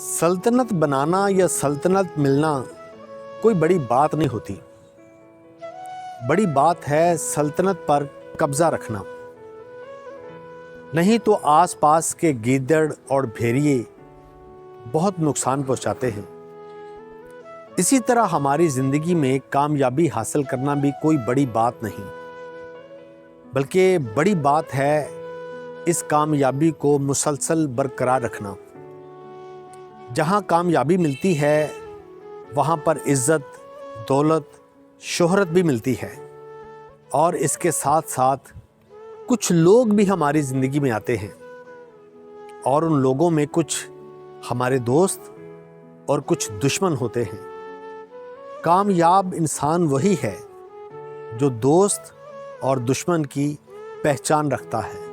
सल्तनत बनाना या सल्तनत मिलना कोई बड़ी बात नहीं होती। बड़ी बात है सल्तनत पर कब्जा रखना। नहीं तो आसपास के गीदड़ और भेड़िए बहुत नुकसान पहुंचाते हैं। इसी तरह हमारी जिंदगी में कामयाबी हासिल करना भी कोई बड़ी बात नहीं, बल्कि बड़ी बात है इस कामयाबी को मुसलसल बरकरार रखना। जहाँ कामयाबी मिलती है वहाँ पर इज़्ज़त, दौलत, शोहरत भी मिलती है, और इसके साथ साथ कुछ लोग भी हमारी ज़िंदगी में आते हैं, और उन लोगों में कुछ हमारे दोस्त और कुछ दुश्मन होते हैं। कामयाब इंसान वही है जो दोस्त और दुश्मन की पहचान रखता है।